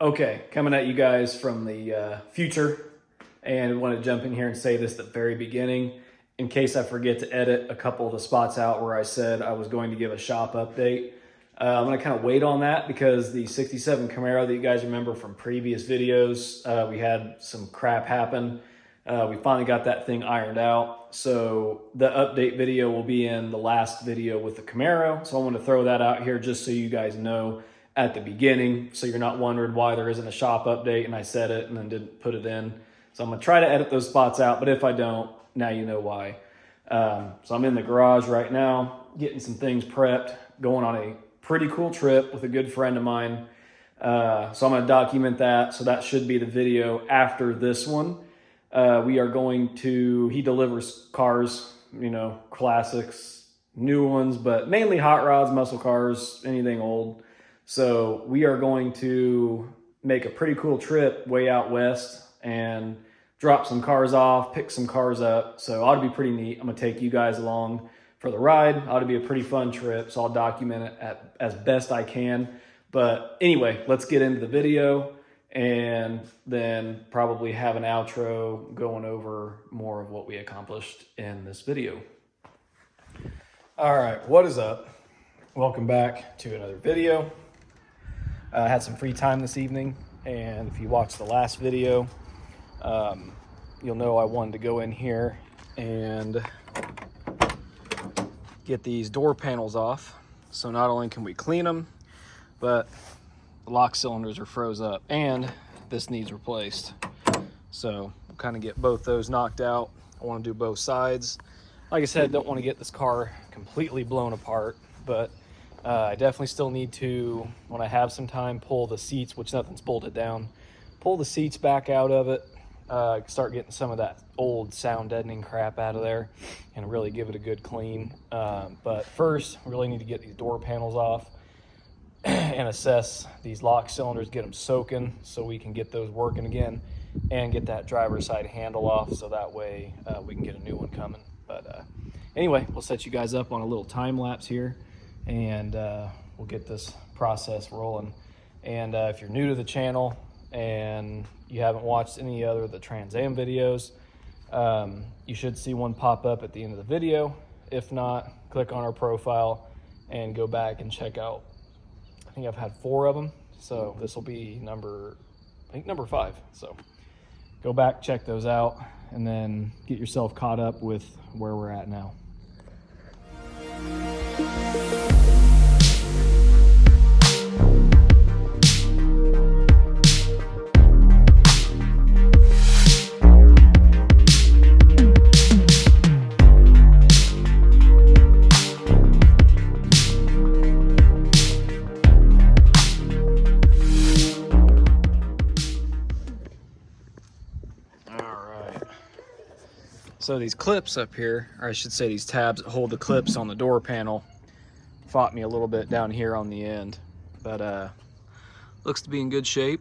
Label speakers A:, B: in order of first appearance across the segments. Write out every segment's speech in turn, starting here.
A: Okay, coming at you guys from the future, and I want to jump in here and say this at the very beginning in case I forget to edit a couple of the spots out where I said I was going to give a shop update. I'm going to kind of wait on that because the 67 Camaro that you guys remember from previous videos, we had some crap happen. We finally got that thing ironed out. So the update video will be in the last video with the Camaro. So I want to throw that out here just so you guys know at the beginning, so you're not wondering why there isn't a shop update and I said it and then didn't put it in. So I'm gonna try to edit those spots out, but if I don't, now you know why. So I'm in the garage right now, getting some things prepped, going on a pretty cool trip with a good friend of mine. So I'm gonna document that, so that should be the video after this one. We are going to, he delivers cars, you know, classics, new ones, but mainly hot rods, muscle cars, anything old. So we are going to make a pretty cool trip way out west and drop some cars off, pick some cars up. So it ought to be pretty neat. I'm gonna take you guys along for the ride. It ought to be a pretty fun trip. So I'll document it as best I can. But anyway, let's get into the video and then probably have an outro going over more of what we accomplished in this video. All right, what is up? Welcome back to another video. I had some free time this evening, and if you watched the last video, you'll know I wanted to go in here and get these door panels off. So not only can we clean them, but the lock cylinders are froze up and this needs replaced. So we'll kind of get both those knocked out. I want to do both sides. Like I said, don't want to get this car completely blown apart, but I definitely still need to, when I have some time, pull the seats, which nothing's bolted down, pull the seats back out of it, start getting some of that old sound deadening crap out of there and really give it a good clean. But first, we really need to get these door panels off and assess these lock cylinders, get them soaking so we can get those working again and get that driver's side handle off so that way we can get a new one coming. But anyway, we'll set you guys up on a little time lapse here and we'll get this process rolling. And if you're new to the channel and you haven't watched any other of the Trans Am videos, you should see one pop up at the end of the video. If not, click on our profile and go back and check out, I think I've had 4 of them, so this will be number 5. So go back, check those out, and then get yourself caught up with where we're at now. So these clips up here, or I should say these tabs that hold the clips on the door panel, fought me a little bit down here on the end, but looks to be in good shape.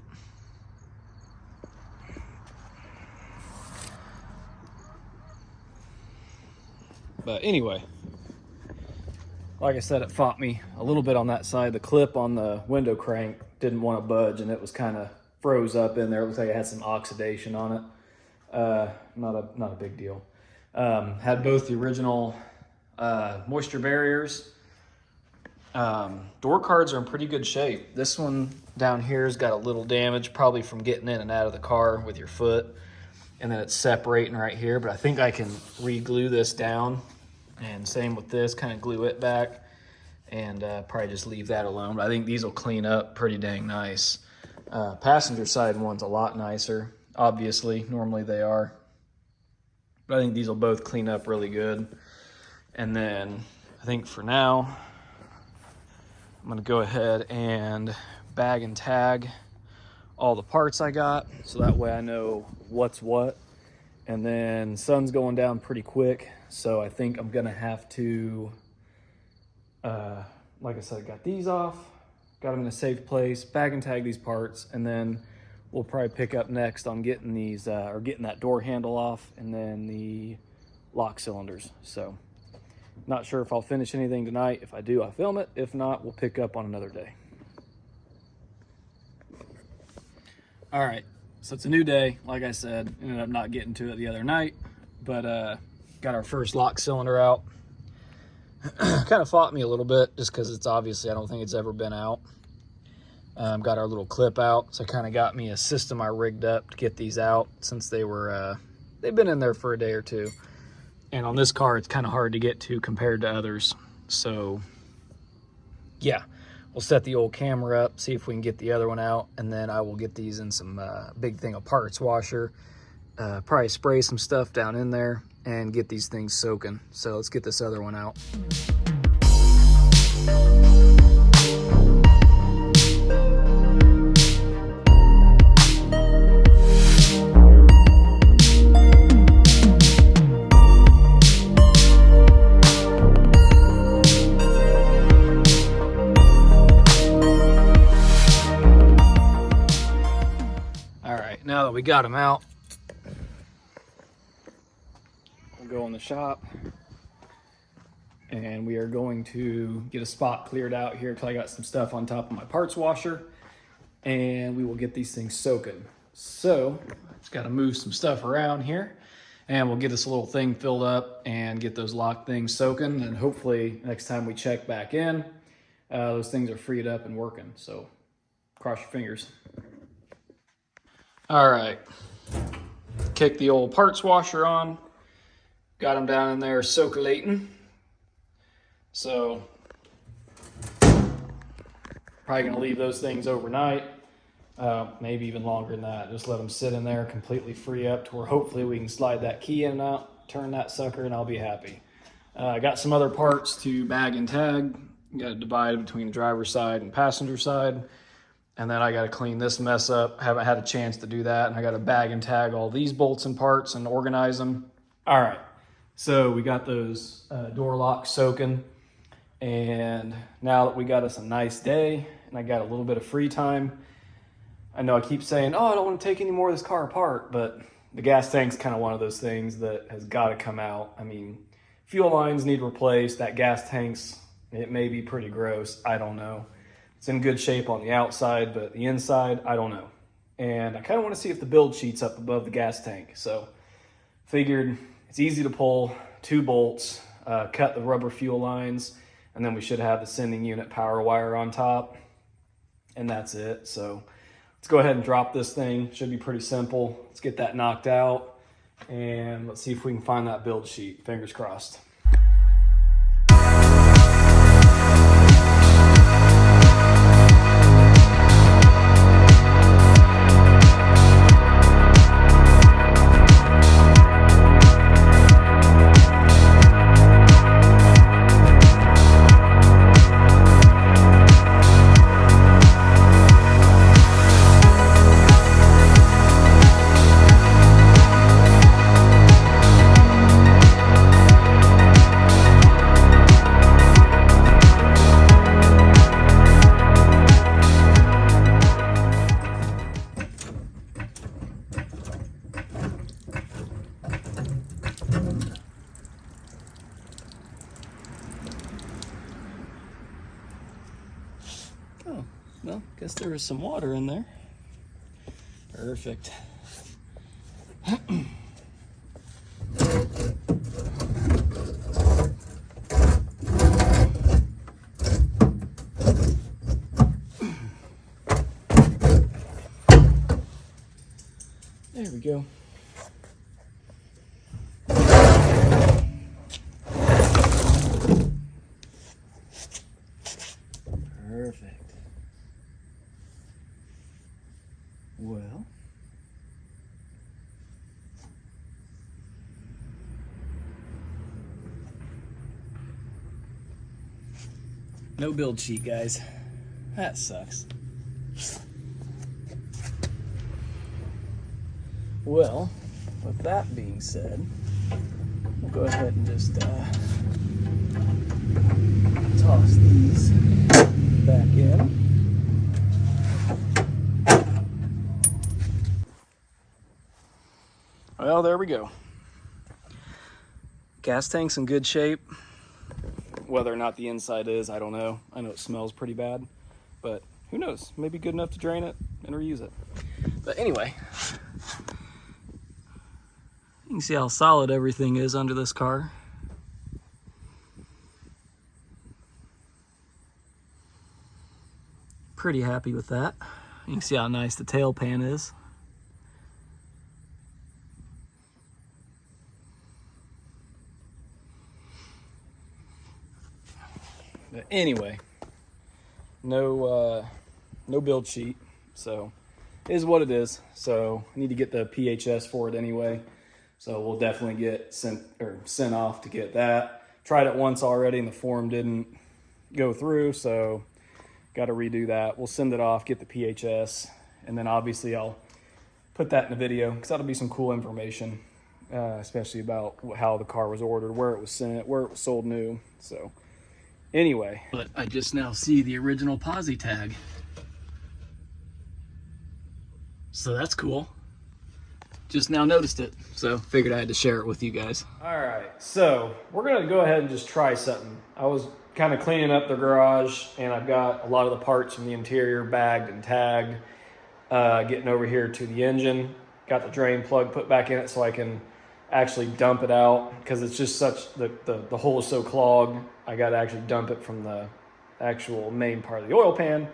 A: But anyway, like I said, it fought me a little bit on that side. The clip on the window crank didn't want to budge and it was kind of froze up in there. It looks like it had some oxidation on it. Not a big deal. Had both the original moisture barriers. Door cards are in pretty good shape. This one down here has got a little damage, probably from getting in and out of the car with your foot, and then it's separating right here, but I think I can re-glue this down, and same with this, kind of glue it back and probably just leave that alone. But I think these will clean up pretty dang nice. Passenger side one's a lot nicer, obviously, normally they are. But I think these will both clean up really good. And then I think for now, I'm gonna go ahead and bag and tag all the parts I got, so that way I know what's what. And then sun's going down pretty quick, so I think I'm gonna have to, like I said, I got these off, got them in a safe place, bag and tag these parts, and then we'll probably pick up next on getting these, or getting that door handle off, and then the lock cylinders. So not sure if I'll finish anything tonight. If I do, I'll film it. If not, we'll pick up on another day. All right, so it's a new day. Like I said, ended up not getting to it the other night, but got our first lock cylinder out. Kind of fought me a little bit just because it's obviously, I don't think it's ever been out. Got our little clip out, so kind of got me a system I rigged up to get these out since they were, they've been in there for a day or two. And on this car, it's kind of hard to get to compared to others. So yeah, we'll set the old camera up, see if we can get the other one out, and then I will get these in some big thing of parts washer, probably spray some stuff down in there and get these things soaking. So let's get this other one out. Now that we got them out, we'll go in the shop and we are going to get a spot cleared out here because I got some stuff on top of my parts washer, and we will get these things soaking. So just got to move some stuff around here and we'll get this little thing filled up and get those lock things soaking, and hopefully next time we check back in, those things are freed up and working. So cross your fingers. All right, kick the old parts washer on, got them down in there soakulating. So probably gonna leave those things overnight, maybe even longer than that. Just let them sit in there, completely free up to where hopefully we can slide that key in and out, turn that sucker, and I'll be happy. I got some other parts to bag and tag. Got to divide between the driver's side and passenger side. And then I got to clean this mess up. Haven't had a chance to do that. And I got to bag and tag all these bolts and parts and organize them. All right, so we got those door locks soaking. And now that we got us a nice day and I got a little bit of free time, I know I keep saying, oh, I don't want to take any more of this car apart, but the gas tank's kind of one of those things that has got to come out. I mean, fuel lines need replaced. That gas tank's, it may be pretty gross. I don't know. It's in good shape on the outside, but the inside, I don't know. And I kind of want to see if the build sheet's up above the gas tank. So figured it's easy to pull, 2 bolts, cut the rubber fuel lines, and then we should have the sending unit power wire on top. And that's it. So let's go ahead and drop this thing. Should be pretty simple. Let's get that knocked out and let's see if we can find that build sheet. Fingers crossed. Oh, well, guess there was some water in there. Perfect. There we go. Perfect. Well, no build sheet, guys. That sucks. Well, with that being said, we'll go ahead and just toss these back in. Well, there we go. Gas tank's in good shape. Whether or not the inside is, I don't know. I know it smells pretty bad, but who knows? Maybe good enough to drain it and reuse it. But anyway, you can see how solid everything is under this car. Pretty happy with that. You can see how nice the tail pan is. But anyway, no build sheet, so it is what it is. So I need to get the PHS for it anyway. So we'll definitely get sent off to get that. Tried it once already and the form didn't go through, so got to redo that. We'll send it off, get the PHS, and then obviously I'll put that in the video because that'll be some cool information, especially about how the car was ordered, where it was sent, where it was sold new. So anyway, but I just now see the original posi tag, so that's cool. Just now noticed it, so figured I had to share it with you guys. All right, so we're gonna go ahead and just try something. I was kind of cleaning up the garage, and I've got a lot of the parts from the interior bagged and tagged. Getting over here to the engine, got the drain plug put back in it so I can actually dump it out, because it's just such, the hole is so clogged. I got to actually dump it from the actual main part of the oil pan,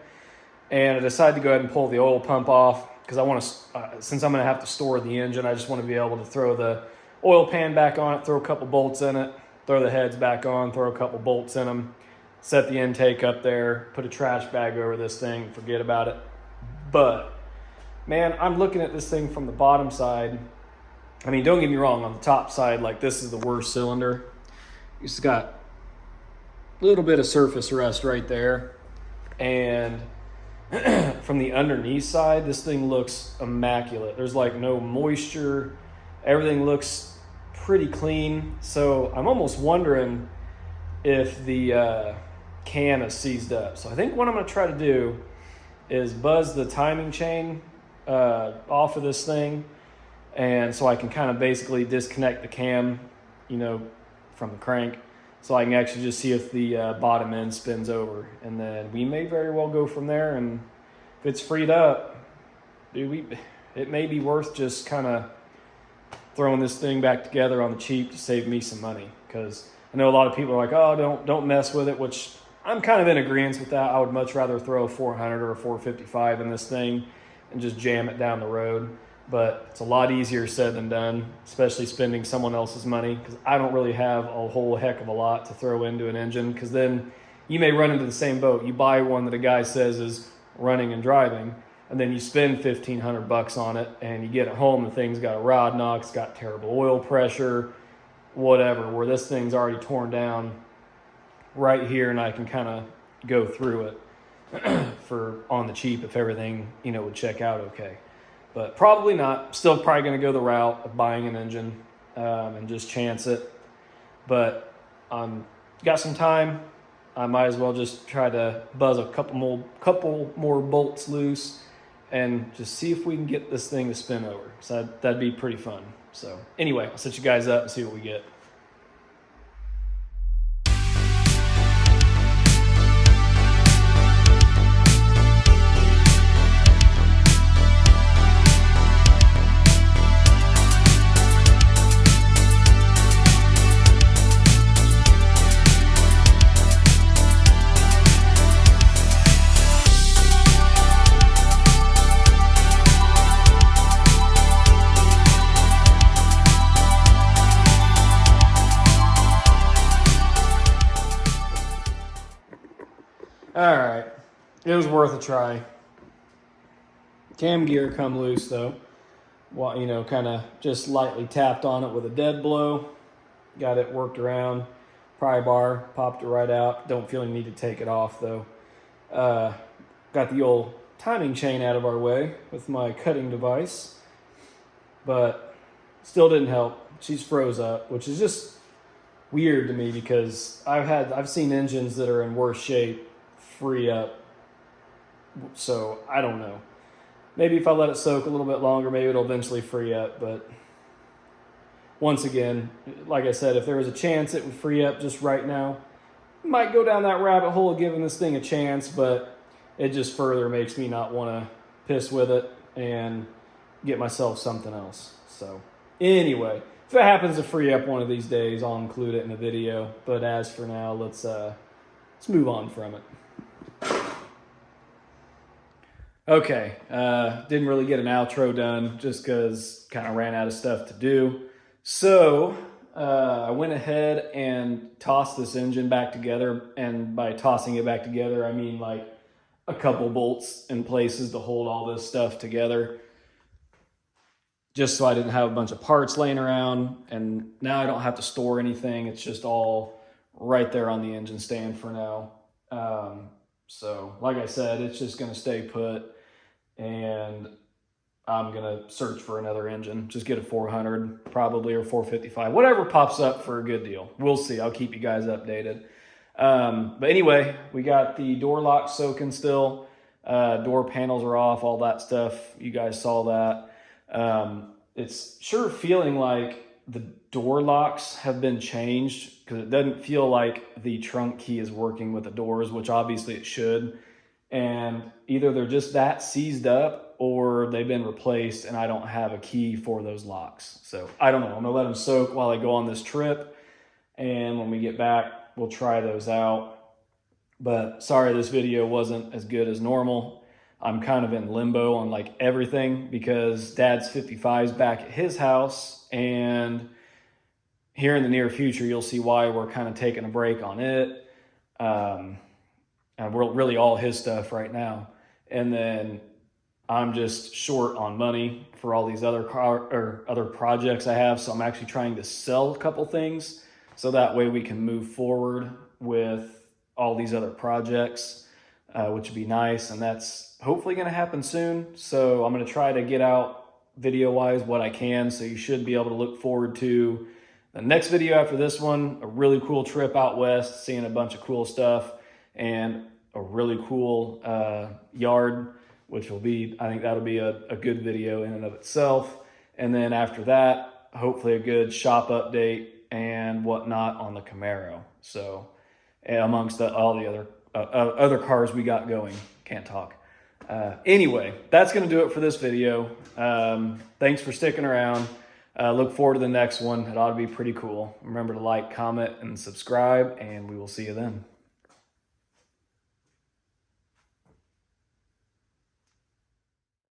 A: and I decided to go ahead and pull the oil pump off because I want to, since I'm going to have to store the engine, I just want to be able to throw the oil pan back on it, throw a couple bolts in it, throw the heads back on, throw a couple bolts in them, set the intake up there, put a trash bag over this thing, forget about it. But man, I'm looking at this thing from the bottom side. I mean, don't get me wrong, on the top side, like, this is the worst cylinder. It's got a little bit of surface rust right there. And from the underneath side, this thing looks immaculate. There's like no moisture. Everything looks pretty clean. So I'm almost wondering if the cam is seized up. So I think what I'm going to try to do is buzz the timing chain off of this thing, and so I can kind of basically disconnect the cam, you know, from the crank, so I can actually just see if the bottom end spins over, and then we may very well go from there. And if it's freed up, dude, it may be worth just kind of throwing this thing back together on the cheap to save me some money, because I know a lot of people are like, oh, don't mess with it, which I'm kind of in agreement with that. I would much rather throw a 400 or a 455 in this thing and just jam it down the road. But it's a lot easier said than done, especially spending someone else's money, because I don't really have a whole heck of a lot to throw into an engine, because then you may run into the same boat. You buy one that a guy says is running and driving, and then you spend $1,500 on it, and you get it home, the thing's got a rod knock, it's got terrible oil pressure, whatever, where this thing's already torn down right here, and I can kind of go through it for on the cheap if everything, you know, would check out okay. But probably not. Still probably going to go the route of buying an engine and just chance it. But got some time. I might as well just try to buzz a couple more bolts loose and just see if we can get this thing to spin over. So that'd be pretty fun. So anyway, I'll set you guys up and see what we get. All right, it was worth a try. Cam gear come loose though. Well, you know, kind of just lightly tapped on it with a dead blow. Got it worked around. Pry bar, popped it right out. Don't feel any need to take it off though. Got the old timing chain out of our way with my cutting device, but still didn't help. She's froze up, which is just weird to me because I've seen engines that are in worse shape free up. So I don't know. Maybe if I let it soak a little bit longer, maybe it'll eventually free up. But once again, like I said, if there was a chance it would free up just right now, might go down that rabbit hole of giving this thing a chance, but it just further makes me not want to piss with it. And get myself something else. So anyway, if it happens to free up one of these days, I'll include it in a video. But as for now, let's move on from it. Okay, didn't really get an outro done just because kind of ran out of stuff to do. So I went ahead and tossed this engine back together, and by tossing it back together, I mean like a couple bolts in places to hold all this stuff together, just so I didn't have a bunch of parts laying around. And now I don't have to store anything. It's just all right there on the engine stand for now. So like I said, it's just going to stay put, and I'm going to search for another engine. Just get a 400 probably, or 455, whatever pops up for a good deal. We'll see. I'll keep you guys updated. But anyway, we got the door locks soaking still. Door panels are off, all that stuff. You guys saw that. It's sure feeling like the door locks have been changed, because it doesn't feel like the trunk key is working with the doors, which obviously it should. And either they're just that seized up, or they've been replaced and I don't have a key for those locks. So I don't know. I'm gonna let them soak while I go on this trip, and when we get back, we'll try those out. But sorry this video wasn't as good as normal. I'm kind of in limbo on like everything, because Dad's 55's back at his house, and here in the near future you'll see why we're kind of taking a break on it. And we're really all his stuff right now. And then I'm just short on money for all these other other projects I have, so I'm actually trying to sell a couple things so that way we can move forward with all these other projects, which would be nice, and that's hopefully going to happen soon. So I'm going to try to get out video-wise what I can, so you should be able to look forward to the next video after this one, a really cool trip out west, seeing a bunch of cool stuff, and a really cool yard, which will be, I think that'll be a good video in and of itself. And then after that, hopefully a good shop update and whatnot on the Camaro. So amongst all the other cars we got going. Can't talk. Anyway, that's going to do it for this video. Thanks for sticking around. Look forward to the next one. It ought to be pretty cool. Remember to like, comment, and subscribe, and we will see you then.